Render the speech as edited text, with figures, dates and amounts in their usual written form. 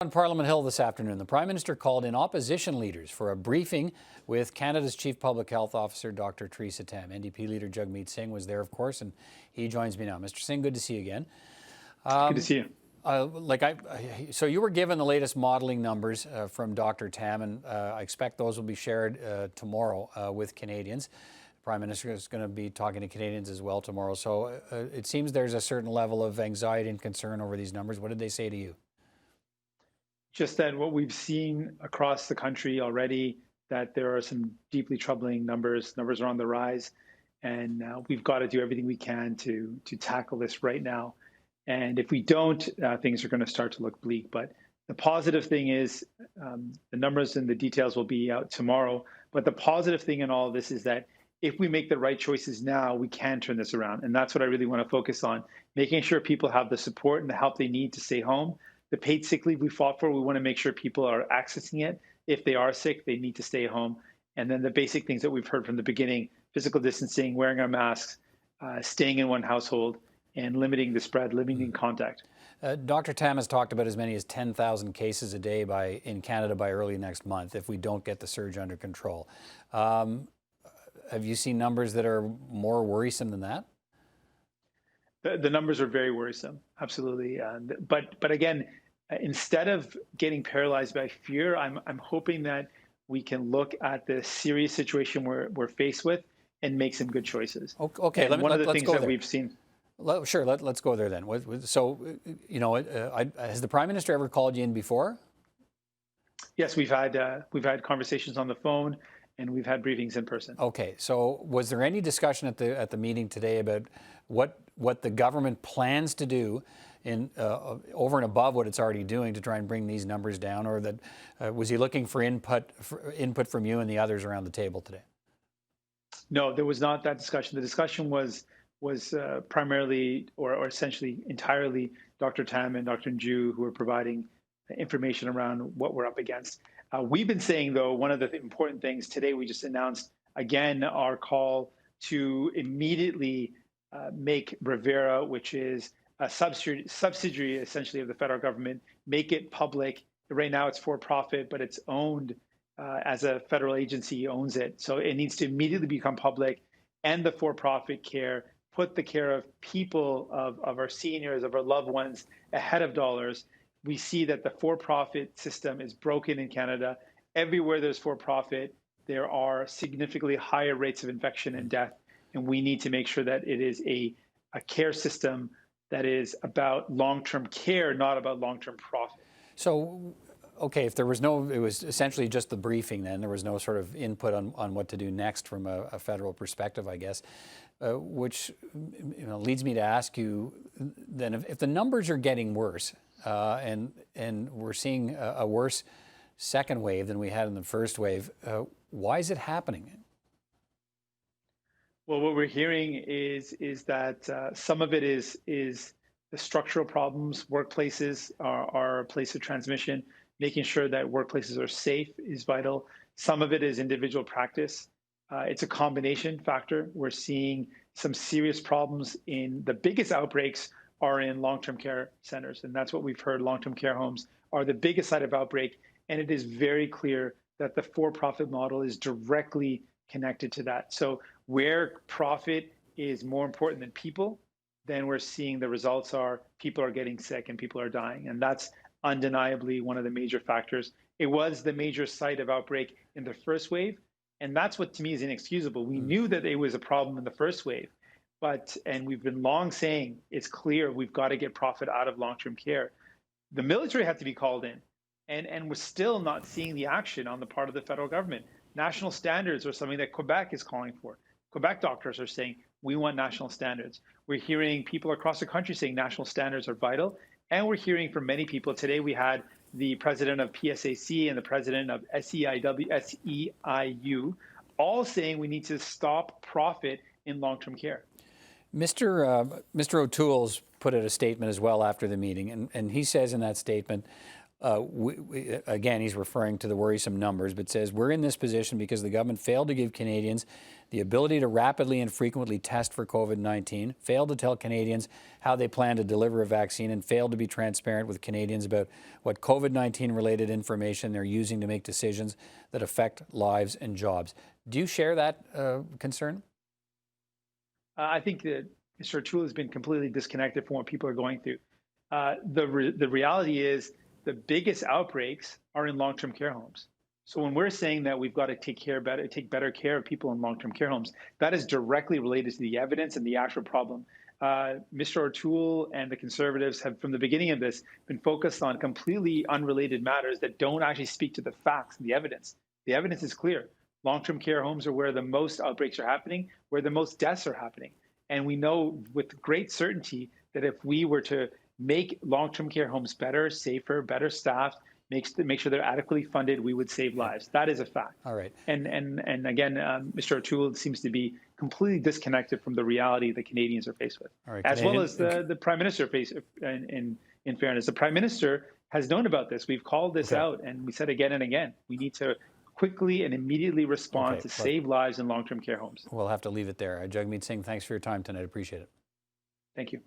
On Parliament Hill this afternoon, the Prime Minister called in opposition leaders for a briefing with Canada's Chief Public Health Officer, Dr. Theresa Tam. NDP Leader Jagmeet Singh was there, of course, and he joins me now. Mr. Singh, good to see you again. Good to see you. So you were given the latest modelling numbers from Dr. Tam, and I expect those will be shared tomorrow with Canadians. The Prime Minister is going to be talking to Canadians as well tomorrow. So it seems there's a certain level of anxiety and concern over these numbers. What did they say to you? Just that what we've seen across the country already, that there are some deeply troubling numbers. Numbers are on the rise, and we've got to do everything we can to tackle this right now. And if we don't, things are going to start to look bleak. But the positive thing is the numbers and the details will be out tomorrow. But the positive thing in all of this is that if we make the right choices now, we can turn this around. And that's what I really want to focus on, making sure people have the support and the help they need to stay home. The paid sick leave we fought for, we want to make sure people are accessing it. If they are sick, they need to stay home. And then the basic things that we've heard from the beginning, physical distancing, wearing our masks, staying in one household, and limiting the spread, limiting contact. Dr. Tam has talked about as many as 10,000 cases a day in Canada by early next month if we don't get the surge under control. Have you seen numbers that are more worrisome than that? The numbers are very worrisome, absolutely. But again, instead of getting paralyzed by fear, I'm hoping that we can look at the serious situation we're faced with and make some good choices. Okay, one of the things that we've seen. Sure, let's go there then. So, has the Prime Minister ever called you in before? Yes, we've had conversations on the phone, and we've had briefings in person. Okay, so was there any discussion at the meeting today about what the government plans to do in over and above what it's already doing to try and bring these numbers down, or that was he looking for input from you and the others around the table today? No, there was not that discussion. The discussion was primarily or essentially entirely Dr. Tam and Dr. Nju, who are providing information around what we're up against. We've been saying, though, one of the important things today, we just announced again our call to immediately make Revera, which is a subsidiary essentially of the federal government, make it public. Right now it's for profit, but it's owned as a federal agency owns it. So it needs to immediately become public, and the for-profit care, put the care of people, of our seniors, of our loved ones ahead of dollars. We see that the for-profit system is broken in Canada. Everywhere there's for-profit, there are significantly higher rates of infection and death. And we need to make sure that it is a care system that is about long-term care, not about long-term profit. So, okay, if there was it was essentially just the briefing then, there was no sort of input on what to do next from a federal perspective, I guess, which leads me to ask you then, if the numbers are getting worse and we're seeing a worse second wave than we had in the first wave, why is it happening? Well, what we're hearing is that some of it is the structural problems. Workplaces are a place of transmission. Making sure that workplaces are safe is vital. Some of it is individual practice. It's a combination factor. We're seeing some serious problems the biggest outbreaks are in long-term care centers. And that's what we've heard. Long-term care homes are the biggest site of outbreak. And it is very clear that the for-profit model is directly connected to that. So where profit is more important than people, then we're seeing the results are people are getting sick and people are dying. And that's undeniably one of the major factors. It was the major site of outbreak in the first wave. And that's what to me is inexcusable. We knew that it was a problem in the first wave, and we've been long saying it's clear we've got to get profit out of long-term care. The military had to be called in, and we're still not seeing the action on the part of the federal government. National standards are something that Quebec is calling for. Quebec doctors are saying, we want national standards. We're hearing people across the country saying national standards are vital. And we're hearing from many people. Today we had the president of PSAC and the president of SEIU all saying we need to stop profit in long-term care. Mr. O'Toole's put out a statement as well after the meeting, and he says in that statement, Again, he's referring to the worrisome numbers, but says, we're in this position because the government failed to give Canadians the ability to rapidly and frequently test for COVID-19, failed to tell Canadians how they plan to deliver a vaccine, and failed to be transparent with Canadians about what COVID-19 related information they're using to make decisions that affect lives and jobs. Do you share that concern? I think that Mr. O'Toole has been completely disconnected from what people are going through. The reality is the biggest outbreaks are in long-term care homes. So when we're saying that we've got to take better care of people in long-term care homes, that is directly related to the evidence and the actual problem. Mr. O'Toole and the Conservatives have, from the beginning of this, been focused on completely unrelated matters that don't actually speak to the facts and the evidence. The evidence is clear. Long-term care homes are where the most outbreaks are happening, where the most deaths are happening. And we know with great certainty that if we were to make long-term care homes better, safer, better staffed, make sure they're adequately funded, we would save lives. That is a fact. All right. And again, Mr. O'Toole seems to be completely disconnected from the reality that Canadians are faced with, All right, as well as the Prime Minister in fairness. The Prime Minister has known about this. We've called this out, and we said again and again, we need to quickly and immediately respond to save lives in long-term care homes. We'll have to leave it there. Jagmeet Singh, thanks for your time tonight. Appreciate it. Thank you.